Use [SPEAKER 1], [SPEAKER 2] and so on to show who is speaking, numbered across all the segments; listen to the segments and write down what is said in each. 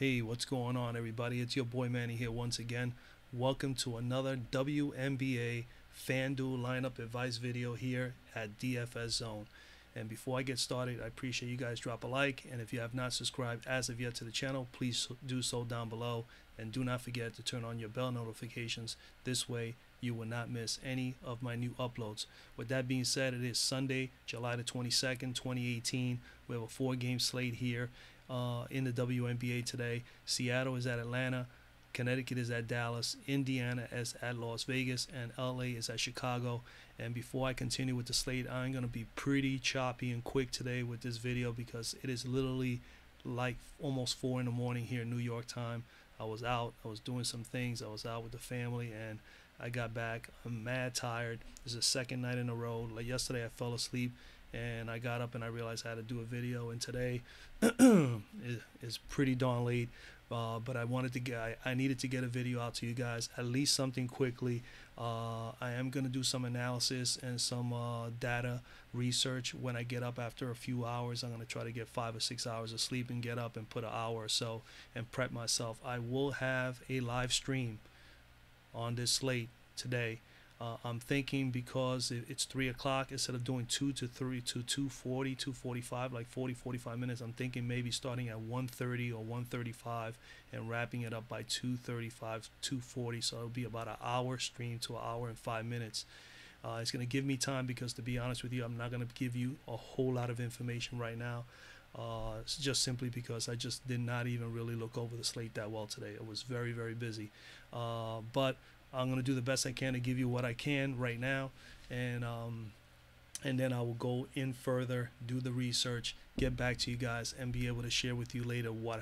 [SPEAKER 1] Hey, what's going on, everybody? It's your boy Manny here once again. Welcome to another WNBA Fanduel lineup advice video here at DFS Zone. And before I get started, I appreciate you guys drop a like, and if you have not subscribed as of yet to the channel, please do so down below, and do not forget to turn on your bell notifications. This way you will not miss any of my new uploads. With that being said, it is Sunday, July the 22nd, 2018. We have a 4-game slate here in the WNBA today. Seattle is at Atlanta, Connecticut is at Dallas, Indiana is at Las Vegas, and LA is at Chicago. And before I continue with the slate, I'm going to be pretty choppy and quick today with this video because it is literally like almost 4 in the morning here in New York time. I was out, I was doing some things, I was out with the family, and I got back. I'm mad tired. This is the second night in a row. Like yesterday I fell asleep and I got up and I realized I had to do a video, and today is pretty darn late. But I needed to get a video out to you guys, at least something quickly. I am going to do some analysis and some data research when I get up after a few hours. I'm going to try to get 5 or 6 hours of sleep and get up and put an hour or so and prep myself. I will have a live stream on this slate today. I'm thinking because it's 3 o'clock, instead of doing 2 to 3 to 2:40, 2:45, like 45 minutes, I'm thinking maybe starting at 1:30 or 1:35 and wrapping it up by 2:35, 2:40. So it'll be about an hour stream to an hour and 5 minutes. It's going to give me time because, to be honest with you, I'm not going to give you a whole lot of information right now. It's just simply because I just did not even really look over the slate that well today. It was very, very busy. But I'm going to do the best I can to give you what I can right now, and then I will go in further, do the research, get back to you guys, and be able to share with you later what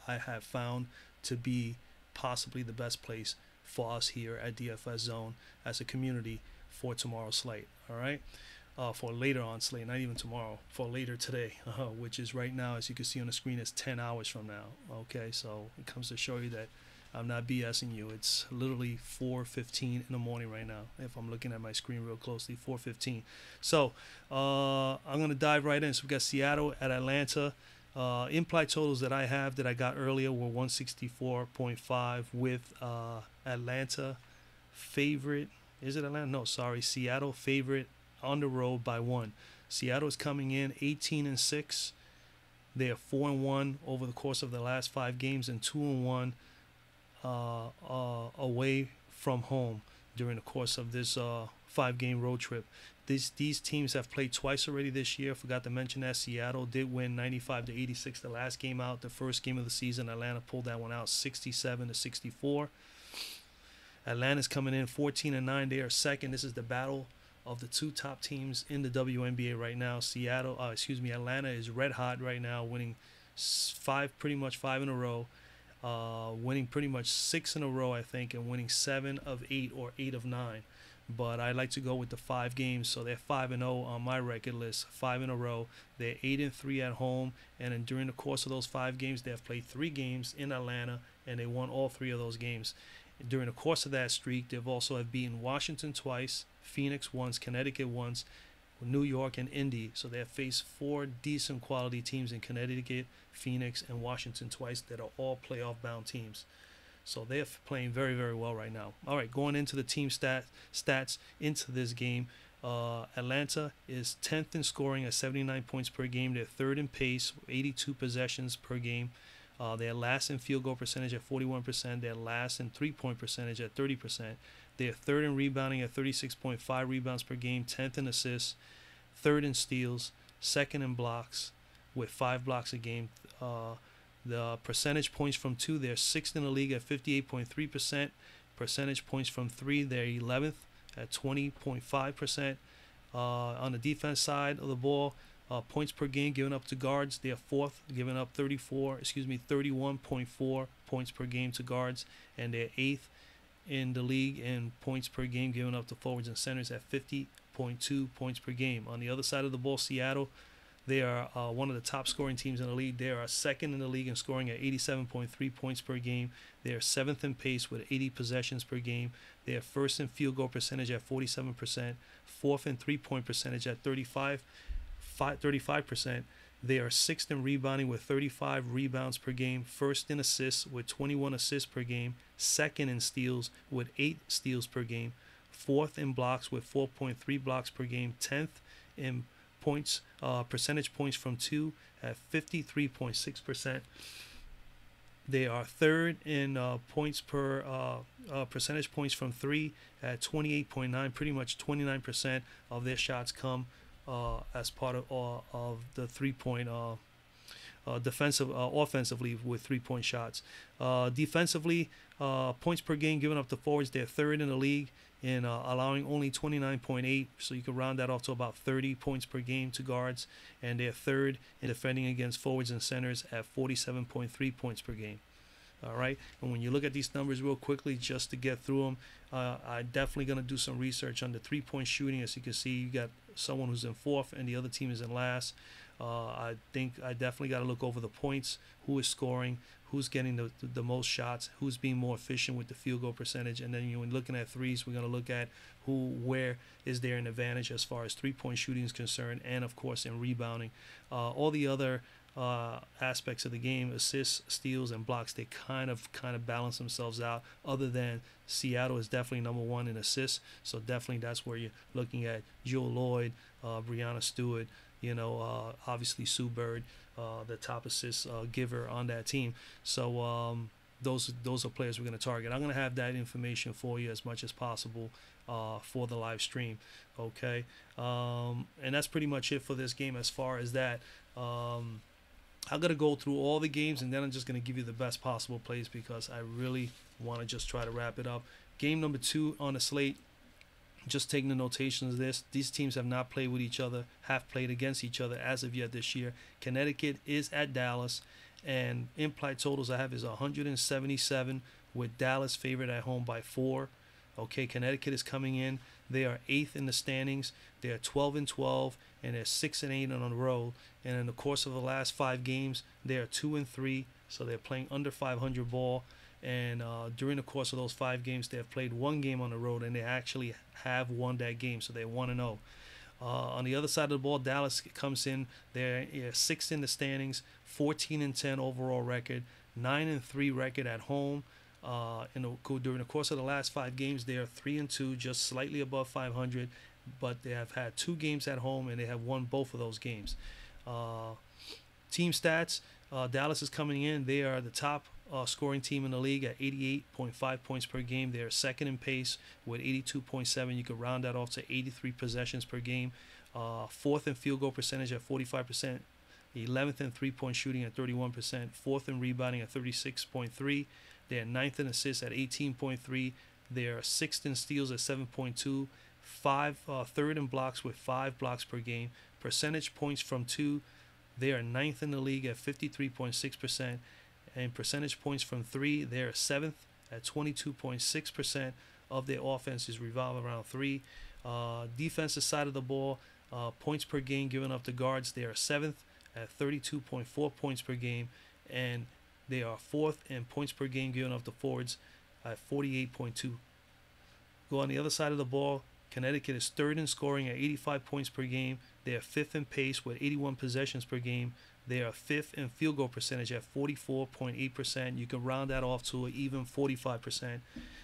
[SPEAKER 1] I have found to be possibly the best place for us here at DFS Zone as a community for tomorrow's slate. All right, for later on slate, not even tomorrow, for later today, which is right now, as you can see on the screen, is 10 hours from now. Okay, so it comes to show you that I'm not BSing you. It's literally 4:15 in the morning right now. If I'm looking at my screen real closely, 4:15. So I'm gonna dive right in. So we got Seattle at Atlanta. Implied totals that I have that I got earlier were 164.5 with Atlanta favorite. Is it Atlanta? No, sorry, Seattle favorite on the road by 1. Seattle is coming in 18-6. They are 4-1 over the course of the last 5 games and 2-1 away from home during the course of this 5-game road trip. These teams have played twice already this year. Forgot to mention that Seattle did win 95-86 the last game out. The first game of the season, Atlanta pulled that one out 67-64. Atlanta's coming in 14-9. They are second. This is the battle of the 2 top teams in the WNBA right now. Atlanta is red hot right now, winning pretty much 5 in a row. Winning pretty much 6 in a row, I think, and winning 7 of 8 or 8 of 9. But I like to go with the 5 games, so they're 5-0 on my record list, 5 in a row. They're 8-3 at home, and then during the course of those 5 games, they have played 3 games in Atlanta, and they won all 3 of those games. During the course of that streak, they've also have beaten Washington twice, Phoenix once, Connecticut once, New York, and Indy. So they have faced 4 decent quality teams in Connecticut, Phoenix, and Washington twice that are all playoff bound teams. So they're playing very, very well right now. All right, going into the team stats into this game, Atlanta is 10th in scoring at 79 points per game. They're 3rd in pace, 82 possessions per game. They're last in field goal percentage at 41%. They're last in three-point percentage at 30%. They're 3rd in rebounding at 36.5 rebounds per game, 10th in assists, 3rd in steals, 2nd in blocks with 5 blocks a game. The percentage points from 2, they're 6th in the league at 58.3%. Percentage points from 3, they're 11th at 20.5%. On the defense side of the ball, points per game given up to guards, they're 4th, giving up 31.4 points per game to guards, and they're 8th in the league in points per game given up to forwards and centers at 50.2 points per game. On the other side of the ball, Seattle, they are one of the top scoring teams in the league. They are 2nd in the league in scoring at 87.3 points per game. They are 7th in pace with 80 possessions per game. They are 1st in field goal percentage at 47%, 4th in three-point percentage at 35%, They are sixth in rebounding with 35 rebounds per game, first in assists with 21 assists per game, second in steals with 8 steals per game, fourth in blocks with 4.3 blocks per game, 10th in points, percentage points from two at 53.6%. They are third in points per percentage points from three at 28.9. Pretty much 29% of their shots come as part of the 3-point offensively with 3-point shots. Defensively, points per game given up to forwards, they're third in the league in allowing only 29.8, so you can round that off to about 30 points per game to guards, and they're third in defending against forwards and centers at 47.3 points per game. All right, and when you look at these numbers real quickly, just to get through them, I'm definitely going to do some research on the 3-point shooting. As you can see, you got someone who's in fourth and the other team is in last. I think I definitely got to look over the points, who is scoring, who's getting the most shots, who's being more efficient with the field goal percentage. And then when looking at threes, we're going to look at where is there an advantage as far as 3-point shooting is concerned, and of course in rebounding. All the other aspects of the game, assists, steals, and blocks, they kind of balance themselves out, other than Seattle is definitely number one in assists. So definitely that's where you're looking at Jewel Lloyd, Brianna Stewart, obviously Sue Bird, the top assist giver on that team. So those are players we're going to target. I'm going to have that information for you as much as possible for the live stream. Okay, and that's pretty much it for this game as far as that. I'm going to go through all the games, and then I'm just going to give you the best possible plays because I really want to just try to wrap it up. Game number 2 on the slate, just taking the notations of this. These teams have not played with each other, have played against each other as of yet this year. Connecticut is at Dallas, and implied totals I have is 177, with Dallas favored at home by 4. Okay, Connecticut is coming in. They are 8th in the standings. They are 12-12, and they're 6-8 on the road. And in the course of the last 5 games, they are 2-3, so they're playing under 500 ball. And during the course of those 5 games, they have played 1 game on the road, and they actually have won that game, so they're 1-0. On the other side of the ball, Dallas comes in. They're 6th in the standings, 14-10 overall record, 9-3 record at home. During the course of the last 5 games, they are 3-2, just slightly above 500, but they have had 2 games at home, and they have won both of those games. Team stats, Dallas is coming in. They are the top scoring team in the league at 88.5 points per game. They are second in pace with 82.7. You could round that off to 83 possessions per game. 4th in field goal percentage at 45%. 11th in 3-point shooting at 31%. 4th in rebounding at 36.3. They are 9th in assists at 18.3. They are 6th in steals at 7.2. 3rd in blocks with 5 blocks per game. Percentage points from 2, they are 9th in the league at 53.6%. And percentage points from 3, they are 7th at 22.6% of their offenses revolve around 3. Defensive side of the ball, points per game given up to guards, they are 7th at 32.4 points per game. And they are 4th in points per game given up to forwards at 48.2. Go on the other side of the ball, Connecticut is 3rd in scoring at 85 points per game. They are 5th in pace with 81 possessions per game. They are 5th in field goal percentage at 44.8%. You can round that off to an even 45%.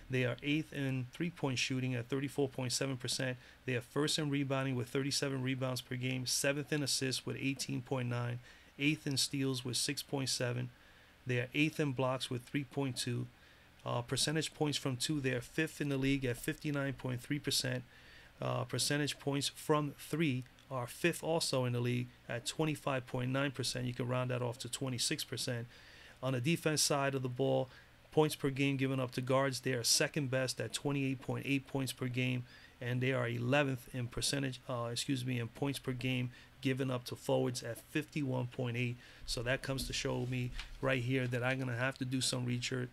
[SPEAKER 1] They are 8th in 3-point shooting at 34.7%. They are 1st in rebounding with 37 rebounds per game. 7th in assists with 18.9. 8th in steals with 6.7. They are 8th in blocks with 3.2. Percentage points from 2, they are 5th in the league at 59.3%. Percentage points from 3 are 5th also in the league at 25.9%. You can round that off to 26%. On the defense side of the ball, points per game given up to guards, they are second best at 28.8 points per game, and they are 11th in in points per game given up to forwards at 51.8. So that comes to show me right here that I'm going to have to do some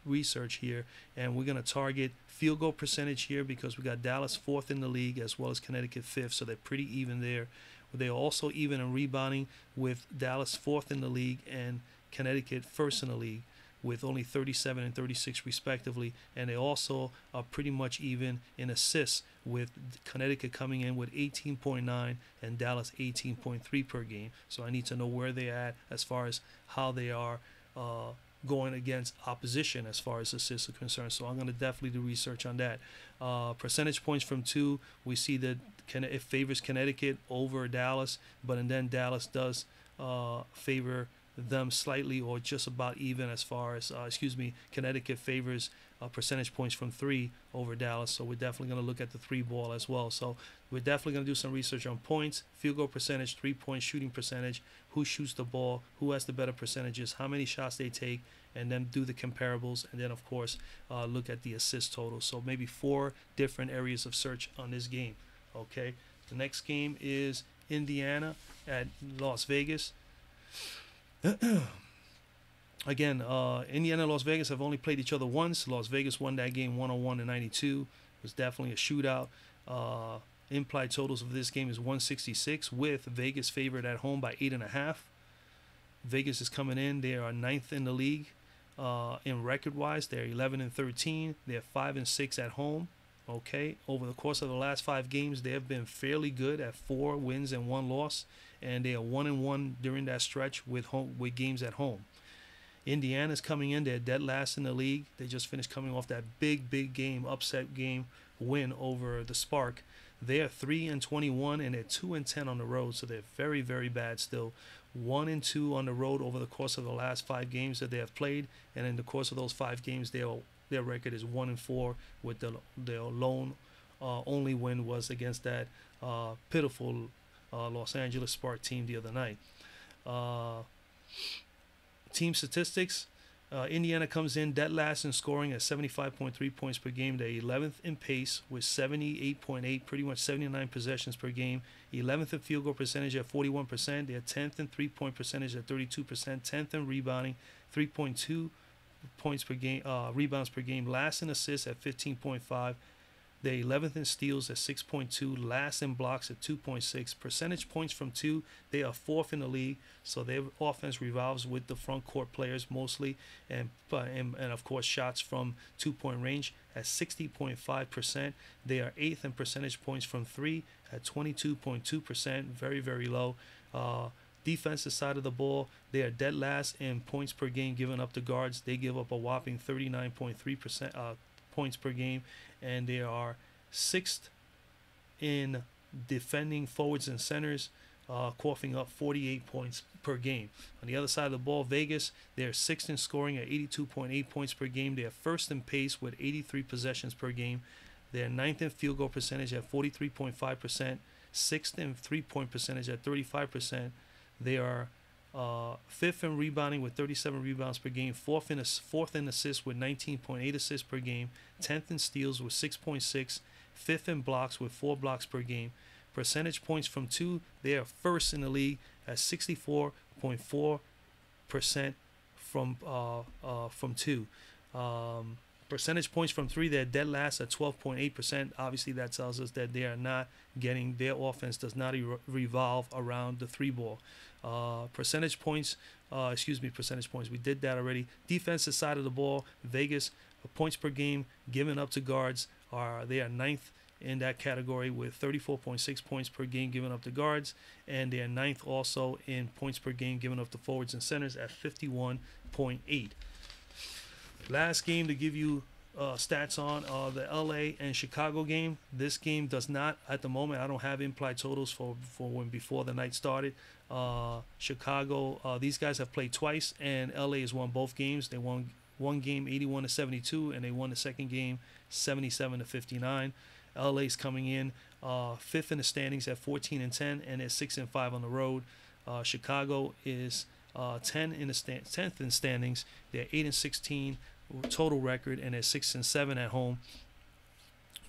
[SPEAKER 1] research here, and we're going to target field goal percentage here because we got Dallas 4th in the league as well as Connecticut 5th, so they're pretty even there. They're also even in rebounding with Dallas 4th in the league and Connecticut 1st in the league. with only 37 and 36 respectively, and they also are pretty much even in assists, with Connecticut coming in with 18.9 and Dallas 18.3 per game. So I need to know where they're at as far as how they are going against opposition as far as assists are concerned. So I'm going to definitely do research on that. Percentage points from two, we see that it favors Connecticut over Dallas, but and then Dallas does favor them slightly or just about even as far as Connecticut favors percentage points from three over Dallas. So we're definitely going to look at the three ball as well. So we're definitely going to do some research on points, field goal percentage, 3-point shooting percentage, who shoots the ball, who has the better percentages, how many shots they take, and then do the comparables, and then of course look at the assist total. So maybe 4 different areas of search on this game. Okay, the next game is Indiana at Las Vegas. Again, Indiana and Las Vegas have only played each other once. Las Vegas won that game 101-92. It was definitely a shootout. Implied totals of this game is 166, with Vegas favored at home by 8.5. Vegas is coming in. They are 9th in the league in record-wise. They're 11-13. They're 5-6 at home. Okay, over the course of the last 5 games, they have been fairly good at 4 wins and 1 loss, and they are 1-1 during that stretch with games at home. Indiana's coming in. They're dead last in the league. They just finished coming off that big game, upset game win over the Spark. They are 3-21 and they're 2-10 on the road, so they're very, very bad still. 1-2 on the road over the course of the last 5 games that they have played, and in the course of those 5 games, their record is 1-4, with their lone only win was against that pitiful Los Angeles Spark team the other night. Team statistics, Indiana comes in dead last in scoring at 75.3 points per game. They're 11th in pace with 78.8, pretty much 79 possessions per game. 11th in field goal percentage at 41%. They're 10th in 3-point percentage at 32%. 10th in rebounding, 3.2 points per game, rebounds per game. Last in assists at 15.5. They're 11th in steals at 6.2, last in blocks at 2.6. Percentage points from 2, they are 4th in the league. So their offense revolves with the front court players mostly, and of course shots from 2-point range at 60.5%. They are 8th in percentage points from 3 at 22.2%, very, very low. Defensive side of the ball, they are dead last in points per game given up to guards. They give up a whopping 39.3% points per game, and they are 6th in defending forwards and centers, coughing up 48 points per game. On the other side of the ball, Vegas, they're 6th in scoring at 82.8 points per game. They're 1st in pace with 83 possessions per game. They're 9th in field goal percentage at 43.5%, 6th in 3-point percentage at 35%. They are 5th in rebounding with 37 rebounds per game, 4th in assists with 19.8 assists per game, 10th in steals with 6.6, 5th in blocks with 4 blocks per game. Percentage points from 2, they are 1st in the league at 64.4% from 2. Percentage points from 3, they're dead last at 12.8%. Obviously, that tells us that they are not getting, their offense does not revolve around the 3 ball. Percentage points. We did that already. Defensive side of the ball, Vegas, points per game given up to guards, they are 9th in that category with 34.6 points per game given up to guards, and they are 9th also in points per game given up to forwards and centers at 51.8. Last game to give you stats on the LA and Chicago game. This game does not, at the moment, I don't have implied totals for when before the night started. Chicago, these guys have played twice, and LA has won both games. They won one game 81-72, and they won the second game 77-59. LA's coming in 5th in the standings at 14-10, and they're 6-5 on the road. Chicago is 10th in standings. They're 8-16 total record, and they're 6-7 at home.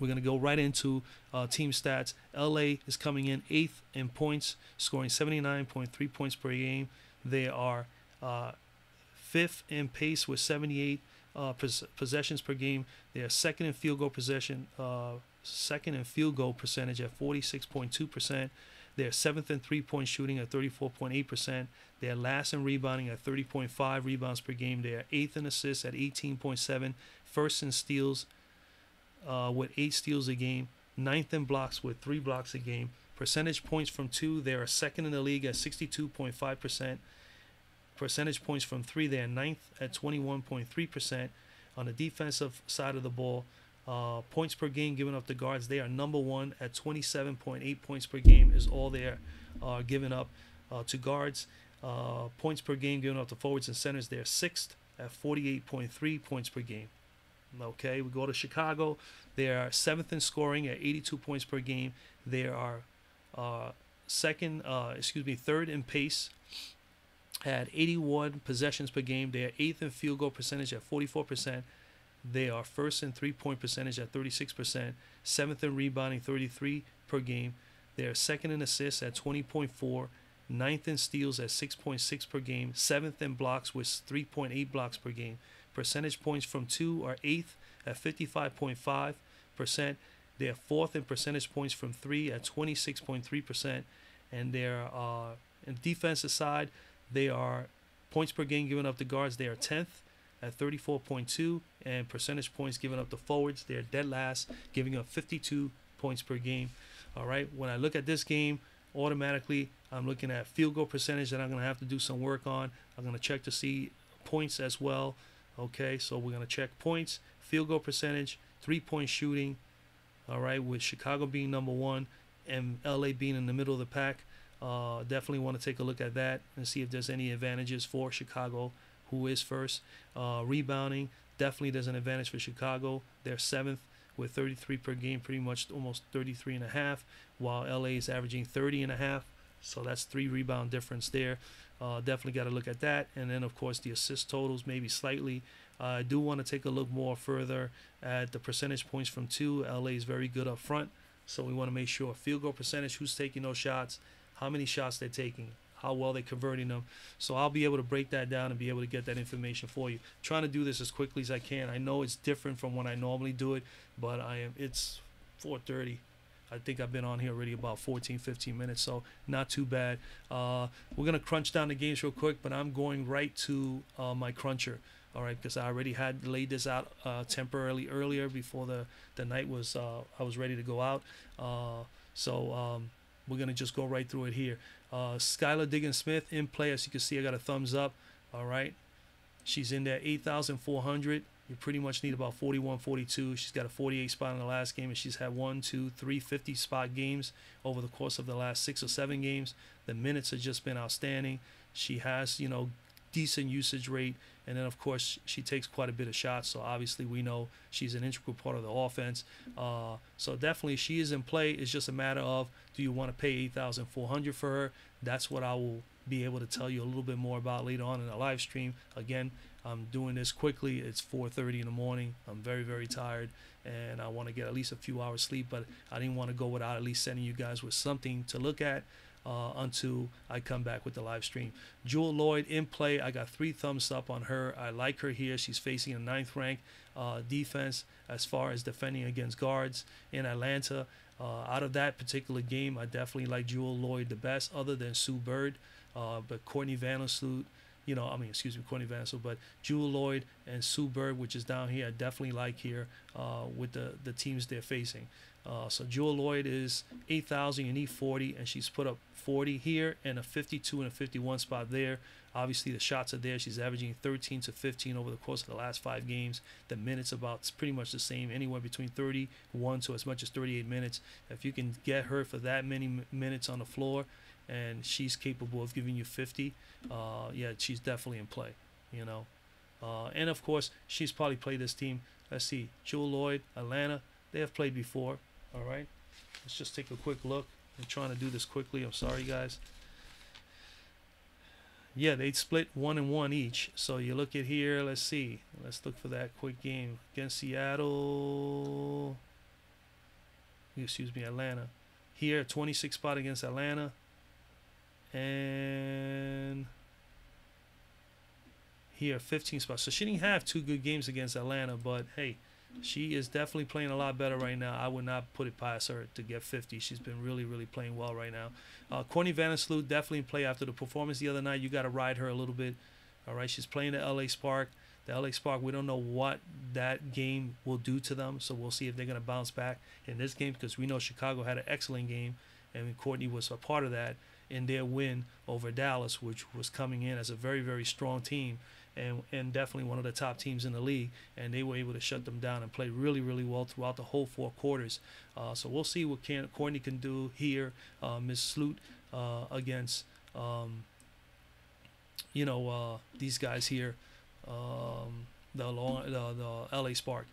[SPEAKER 1] We're going to go right into team stats. LA is coming in 8th in points, scoring 79.3 points per game. They are 5th in pace with 78 possessions per game. They are 2nd in field goal percentage at 46.2%. They're 7th in three-point shooting at 34.8%. They're last in rebounding at 30.5 rebounds per game. They are 8th in assists at 18.7. First in steals with 8 steals a game. 9th in blocks with 3 blocks a game. Percentage points from 2, they are 2nd in the league at 62.5%. Percentage points from 3, they are 9th at 21.3%. On the defensive side of the ball, points per game given up to guards, they are number 1 at 27.8 points per game is all they are given up to guards. Points per game given up to forwards and centers, they're 6th at 48.3 points per game. Okay, we go to Chicago. They are 7th in scoring at 82 points per game. They are third in pace at 81 possessions per game. They are 8th in field goal percentage at 44%. They are 1st in three-point percentage at 36%. 7th in rebounding, 33 per game. They are 2nd in assists at 20.4. 9th in steals at 6.6 per game. 7th in blocks with 3.8 blocks per game. Percentage points from 2 are 8th at 55.5%. They are 4th in percentage points from 3 at 26.3%. And they're in defensive side, they are points per game given up to guards. They are 10th at 34.2, and percentage points given up to forwards, they're dead last, giving up 52 points per game. All right, when I look at this game, automatically I'm looking at field goal percentage that I'm going to have to do some work on. I'm going to check to see points as well. Okay, so we're going to check points, field goal percentage, three-point shooting. All right, with Chicago being number 1 and LA being in the middle of the pack. Definitely want to take a look at that and see if there's any advantages for Chicago, who is first. Rebounding, definitely there's an advantage for Chicago. They're 7th with 33 per game, pretty much almost 33.5, while LA is averaging 30.5. So that's 3 rebound difference there. Definitely got to look at that. And then, of course, the assist totals maybe slightly. I do want to take a look more further at the percentage points from 2. LA is very good up front. So we want to make sure field goal percentage, who's taking those shots, how many shots they're taking, how well they're converting them. So I'll be able to break that down and be able to get that information for you. Trying to do this as quickly as I can. I know it's different from when I normally do it, but it's 4:30. I think I've been on here already about 15 minutes, so not too bad. We're going to crunch down the games real quick, but I'm going right to my cruncher, all right, because I already had laid this out temporarily earlier before the night was I was ready to go out. So we're going to just go right through it here. Skylar Diggins Smith in play. As you can see, I got a thumbs up, all right. She's in there 8,400. You pretty much need about 41, 42. She's got a 48 spot in the last game, and she's had 1, 2, 3 50 spot games over the course of the last 6 or 7 games. The minutes have just been outstanding. She has, decent usage rate, and then of course she takes quite a bit of shots. So obviously we know she's an integral part of the offense. So definitely she is in play. It's just a matter of, do you want to pay 8,400 for her? That's what I will be able to tell you a little bit more about later on in the live stream. Again, I'm doing this quickly. It's 4:30 in the morning. I'm very, very tired, and I want to get at least a few hours sleep, but I didn't want to go without at least sending you guys with something to look at until I come back with the live stream. Jewel Lloyd in play. I got 3 thumbs up on her. I like her here. She's facing a 9th ranked defense as far as defending against guards in Atlanta. Out of that particular game, I definitely like Jewel Lloyd the best, other than Sue Bird. But Courtney Vandersloot, Courtney Vandersloot, but Jewel Lloyd and Sue Bird, which is down here, I definitely like here with the teams they're facing. So Jewel Lloyd is 8,000, you need 40, and she's put up 40 here and a 52 and a 51 spot there. Obviously the shots are there. She's averaging 13 to 15 over the course of the last 5 games. The minutes about pretty much the same, anywhere between 31 to as much as 38 minutes. If you can get her for that many minutes on the floor, and she's capable of giving you 50, yeah, she's definitely in play, and of course she's probably played this team. Let's see, Jewel Lloyd, Atlanta, they have played before. All right, let's just take a quick look. I'm trying to do this quickly. I'm sorry, guys. Yeah, they'd split 1-1 each. So you look at here. Let's see. Let's look for that quick game against Seattle. Excuse me, Atlanta. Here, 26 spot against Atlanta. And here, 15 spots. So she didn't have 2 good games against Atlanta, but hey, She is definitely playing a lot better right now. I would not put it past her to get 50. She's been really, really playing well right now. Courtney Vandersloot definitely in play after the performance the other night. You got to ride her a little bit. All right, she's playing the LA Spark. The LA Spark, we don't know what that game will do to them, so we'll see if they're going to bounce back in this game, because we know Chicago had an excellent game, and Courtney was a part of that in their win over Dallas, which was coming in as a very, very strong team, and definitely one of the top teams in the league, and they were able to shut them down and play really, really well throughout the whole 4 quarters. So we'll see what Courtney can do here. Miss Sloot against these guys here, the LA Spark.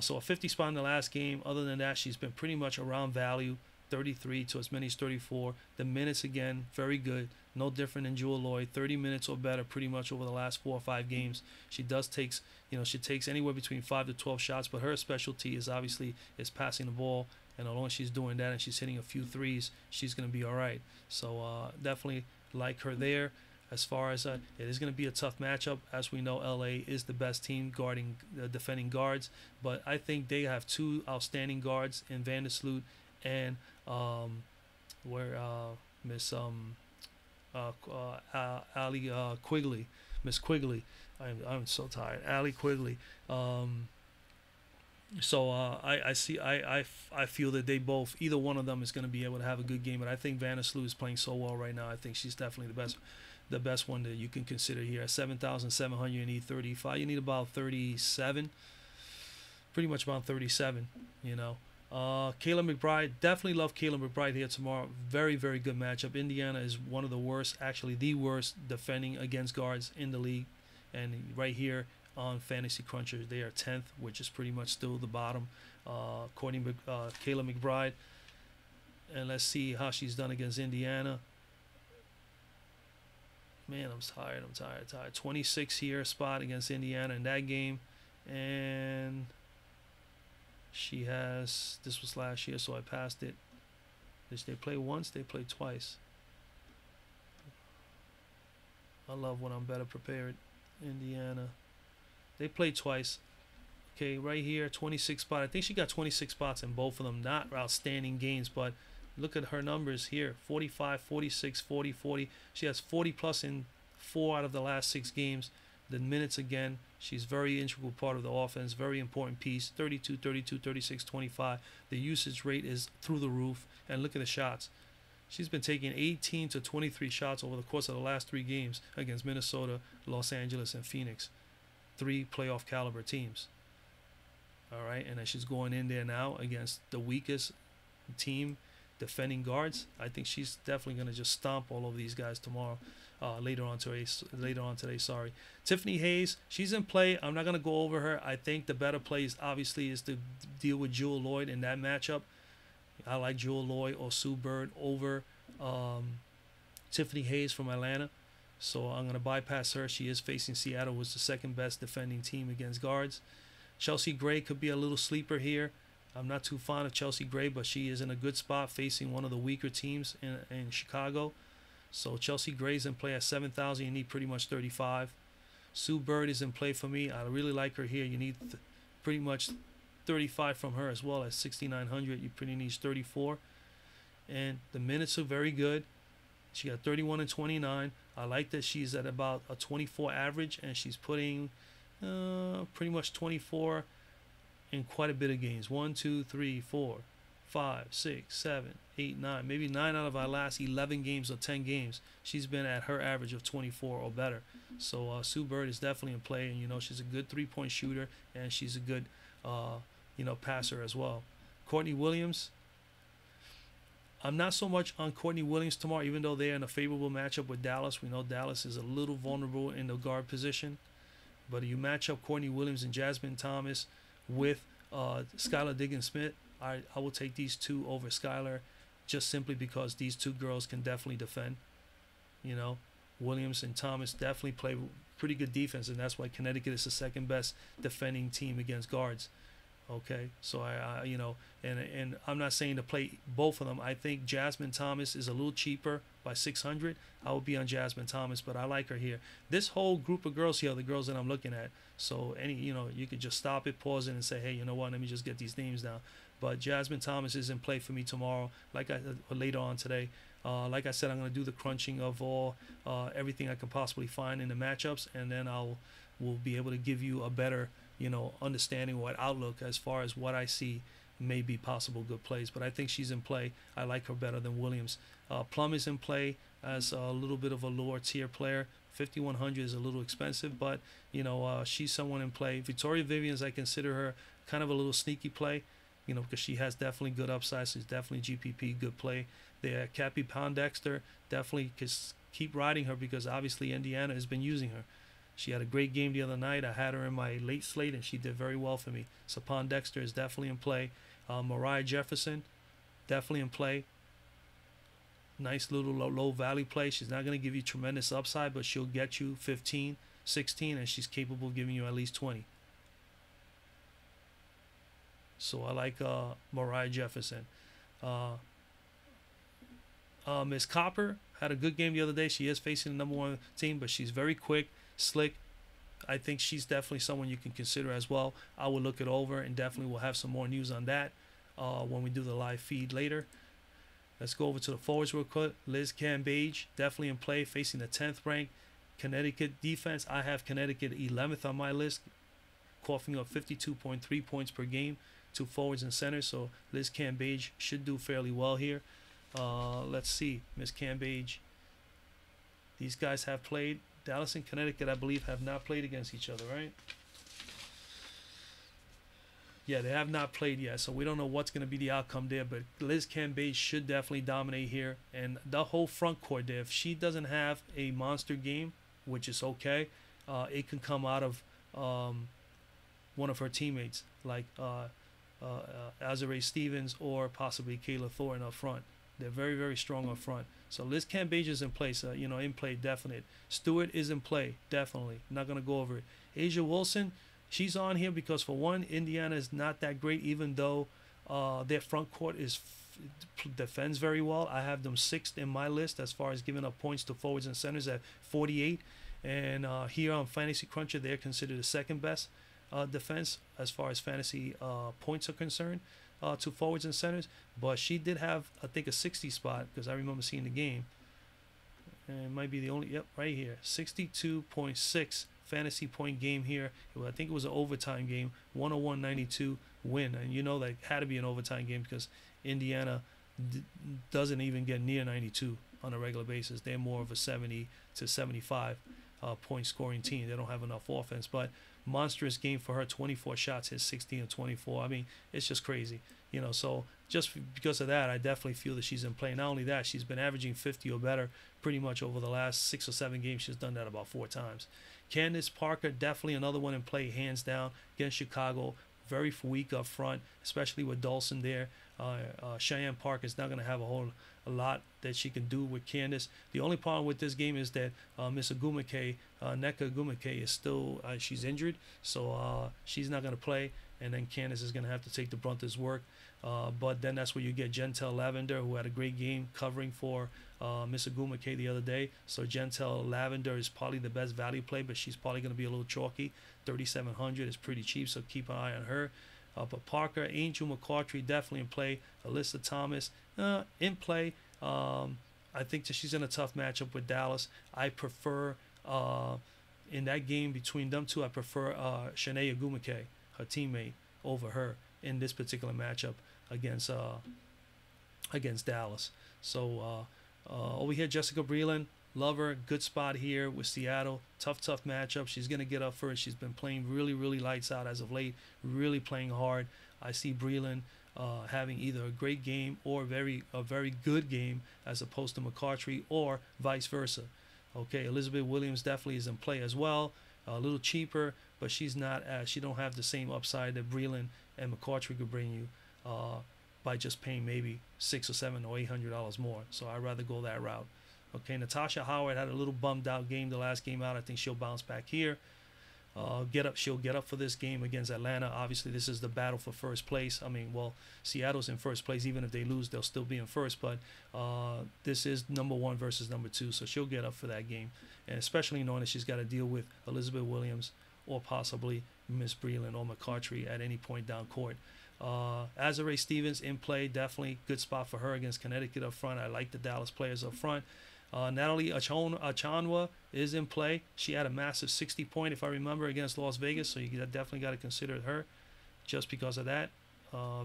[SPEAKER 1] So a 50 spot in the last game. Other than that, she's been pretty much around value, 33 to as many as 34. The minutes, again, very good. No different than Jewel Lloyd, 30 minutes or better pretty much over the last 4 or 5 games. She takes anywhere between 5 to 12 shots, but her specialty is obviously passing the ball, and as long as she's doing that and she's hitting a few threes, she's going to be all right. So definitely like her there. As far as it is going to be a tough matchup. As we know, LA is the best team guarding defending guards, but I think they have 2 outstanding guards in Vandersloot and Allie Quigley, Miss Quigley. I'm so tired. Allie Quigley. So I feel that they both, either one of them is going to be able to have a good game, but I think Vandersloot is playing so well right now. I think she's definitely the best one that you can consider here. At 7,700, you need 35. You need about 37. Pretty much about 37, Kayla McBride, definitely love Kayla McBride here tomorrow. Very, very good matchup. Indiana is one of the worst, actually the worst defending against guards in the league. And right here on Fantasy Cruncher, they are 10th, which is pretty much still the bottom. Kayla McBride. And let's see how she's done against Indiana. Man, I'm tired. 26 here spot against Indiana in that game. And this was last year, so I passed it. Did they play once? They played twice. I love when I'm better prepared. Indiana. They played twice. Okay, right here, 26 spot. I think she got 26 spots in both of them. Not outstanding games, but look at her numbers here. 45, 46, 40, 40. She has 40 plus in 4 out of the last 6 games. The minutes, again, she's very integral part of the offense. Very important piece. 32, 32, 36, 25. The usage rate is through the roof. And look at the shots. She's been taking 18 to 23 shots over the course of the last 3 games against Minnesota, Los Angeles, and Phoenix. 3 playoff caliber teams. All right, and then she's going in there now against the weakest team defending guards. I think she's definitely going to just stomp all of these guys tomorrow. Later on today. Sorry, Tiffany Hayes. She's in play. I'm not going to go over her. I think the better play is obviously to deal with Jewel Lloyd in that matchup. I like Jewel Lloyd or Sue Bird over Tiffany Hayes from Atlanta. So I'm going to bypass her. She is facing Seattle, was the second best defending team against guards. Chelsea Gray could be a little sleeper here. I'm not too fond of Chelsea Gray, but she is in a good spot facing one of the weaker teams in Chicago. So Chelsea Gray's in play at 7,000. You need pretty much 35. Sue Bird is in play for me. I really like her here. You need pretty much 35 from her as well at 6,900. You pretty need 34. And the minutes are very good. She got 31 and 29. I like that she's at about a 24 average, and she's putting pretty much 24 in quite a bit of games. 1, 2, 3, 4, 5, 6, 7, 8, 9. Maybe 9 out of our last 11 games or 10 games, she's been at her average of 24 or better. So Sue Bird is definitely in play, and she's a good 3-point shooter, and she's a good passer as well. Courtney Williams. I'm not so much on Courtney Williams tomorrow, even though they're in a favorable matchup with Dallas. We know Dallas is a little vulnerable in the guard position. But you match up Courtney Williams and Jasmine Thomas with Skylar Diggins-Smith, I will take these 2 over Skylar, just simply because these 2 girls can definitely defend. Williams and Thomas definitely play pretty good defense, and that's why Connecticut is the second best defending team against guards. Okay, so I you know, and I'm not saying to play both of them. I think Jasmine Thomas is a little cheaper by 600. I would be on Jasmine Thomas, but I like her here. This whole group of girls here, the girls that I'm looking at. So you could just stop it, pause it, and say, hey, you know what? Let me just get these names down. But Jasmine Thomas is in play for me tomorrow. Later on today. Like I said, I'm going to do the crunching of everything I can possibly find in the matchups, and then will be able to give you a better understanding or outlook as far as what I see may be possible good plays. But I think she's in play. I like her better than Williams. Plum is in play as a little bit of a lower tier player. 5,100 is a little expensive, but she's someone in play. Victoria Vivians, I consider her kind of a little sneaky play, because she has definitely good upside. She's definitely GPP, good play there. Cappy Poindexter, definitely keep riding her because obviously Indiana has been using her. She had a great game the other night. I had her in my late slate, and she did very well for me. So Poindexter is definitely in play. Mariah Jefferson, definitely in play. Nice little low value play. She's not going to give you tremendous upside, but she'll get you 15, 16, and she's capable of giving you at least 20. So I like Mariah Jefferson. Miss Copper had a good game the other day. She is facing the #1 team, but she's very quick, slick. I think she's definitely someone you can consider as well. I will look it over, and definitely we'll have some more news on that when we do the live feed later. Let's go over to the forwards real quick. Liz Cambage, definitely in play, facing the 10th ranked Connecticut defense. I have Connecticut 11th on my list, coughing up 52.3 points per game to forwards and centers. So Liz Cambage should do fairly well here. Let's see, Miss Cambage. These guys have played. Dallas and Connecticut, I believe, have not played against each other, right? Yeah, they have not played yet, so we don't know what's going to be the outcome there. But Liz Cambage should definitely dominate here. And the whole front court there, if she doesn't have a monster game, which is okay, it can come out of one of her teammates, like Azare Stevens or possibly Kayla Thornton up front. They're very, very strong up front. So Liz Cambage is in place, in play, definite. Stewart is in play, definitely. Not going to go over it. Asia Wilson, she's on here because, for one, Indiana is not that great, even though their front court defends very well. I have them 6th in my list as far as giving up points to forwards and centers at 48. And here on Fantasy Cruncher, they're considered the second best defense as far as fantasy points are concerned. To forwards and centers, but she did have, I think, a 60 spot because I remember seeing the game. And it might be the only, right here, 62.6 fantasy point game here. I think it was an overtime game, 101-92 win, and that had to be an overtime game because Indiana doesn't even get near 92 on a regular basis. They're more of a 70 to 75 point scoring team. They don't have enough offense, but monstrous game for her. 24 shots, hit 16 and 24. I mean, it's just crazy, so just because of that, I definitely feel that she's in play. Not only that, she's been averaging 50 or better pretty much over the last 6 or 7 games. She's done that about 4 times. Candace Parker, definitely another one in play, hands down, against Chicago. Very weak up front, especially with Dawson there. Cheyenne Parker is not going to have a lot that she can do with Candace. The only problem with this game is that Miss Neka Agumake is still she's injured, so she's not going to play, and then Candace is going to have to take the brunt of this work. But then that's where you get Gentel Lavender, who had a great game covering for Miss Agumake the other day. So Gentel Lavender is probably the best value play, but she's probably going to be a little chalky. 3,700 is pretty cheap, so keep an eye on her. But Parker, Angel McCoughtry, definitely in play. Alyssa Thomas, in play. I think that she's in a tough matchup with Dallas. I prefer, in that game between them two, I prefer Shanae Agumake, her teammate, over her in this particular matchup against Dallas. So over here, Jessica Breland, love her. Good spot here with Seattle. Tough matchup. She's going to get up first. She's been playing really, really lights out as of late. Really playing hard. I see Breland having either a great game or a very good game as opposed to McCoughtry, or vice versa. Okay, Elizabeth Williams definitely is in play as well. A little cheaper, but she's not she don't have the same upside that Breland and McCoughtry could bring you by just paying maybe $600 or $700 or $800 more. So I'd rather go that route. Okay, Natasha Howard had a little bummed out game the last game out. I think she'll bounce back here. She'll get up for this game against Atlanta. Obviously, this is the battle for first place. I mean, well, Seattle's in first place. Even if they lose, they'll still be in first. But this is number 1 versus number 2, so she'll get up for that game. And especially knowing that she's got to deal with Elizabeth Williams or possibly Miss Breland or McCartry at any point down court. Azare Stevens in play, definitely good spot for her against Connecticut up front. I like the Dallas players up front. Natalie Achanwa is in play. She had a massive 60-point, if I remember, against Las Vegas, so you definitely got to consider her just because of that.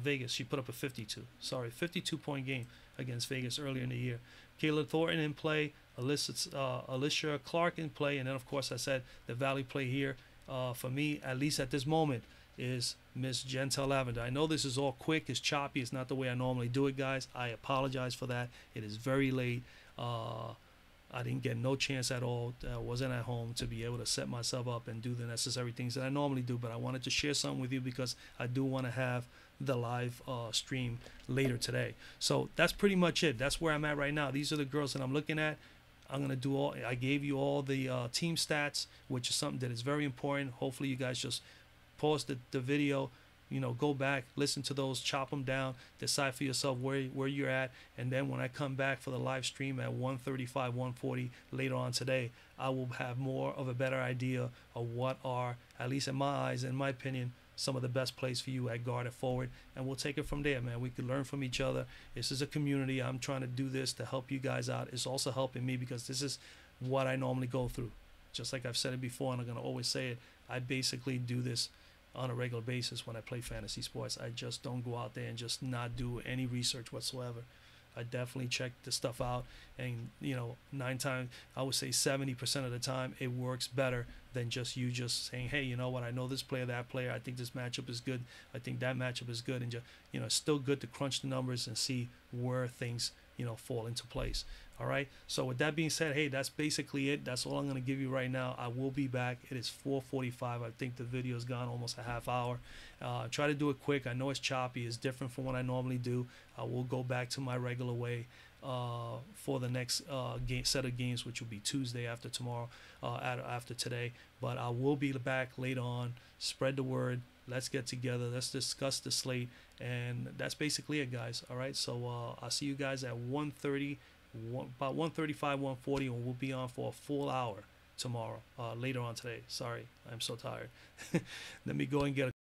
[SPEAKER 1] Vegas, she put up a 52-point game against Vegas earlier in the year. Kayla Thornton in play. Alicia Clark in play. And then, of course, I said the Valley play here for me, at least at this moment, is Miss Gentel Lavender. I know this is all quick, it's choppy, it's not the way I normally do it, guys. I apologize for that. It is very late. I didn't get no chance at all. I wasn't at home to be able to set myself up and do the necessary things that I normally do, but I wanted to share something with you because I do want to have the live stream later today. So that's pretty much it. That's where I'm at right now. These are the girls that I'm looking at. I gave you all the team stats, which is something that is very important. Hopefully you guys just pause the video, go back, listen to those, chop them down, decide for yourself where you're at, and then when I come back for the live stream at 1:35, 1:40 later on today, I will have more of a better idea of what are, at least in my eyes, in my opinion, some of the best plays for you at guard and forward, and we'll take it from there, man. We can learn from each other. This is a community. I'm trying to do this to help you guys out. It's also helping me because this is what I normally go through. Just like I've said it before, and I'm going to always say it, I basically do this on a regular basis when I play fantasy sports. I just don't go out there and just not do any research whatsoever. I definitely check the stuff out, and 9 times, I would say 70% of the time, it works better than just saying, hey, you know what, I know this player, that player, I think this matchup is good, I think that matchup is good, and just it's still good to crunch the numbers and see where things fall into place. All right, so with that being said, hey, that's basically it. That's all I'm going to give you right now. I will be back. It is 4:45. I think the video's gone almost a half hour. Try to do it quick. I know it's choppy. It's different from what I normally do. I will go back to my regular way for the next set of games, which will be Tuesday after tomorrow, after today. But I will be back later on. Spread the word. Let's get together. Let's discuss the slate. And that's basically it, guys. All right, so I'll see you guys at 1:30. About 1:35, 1:40, and we'll be on for a full hour tomorrow, later on today. Sorry, I'm so tired. Let me go and get a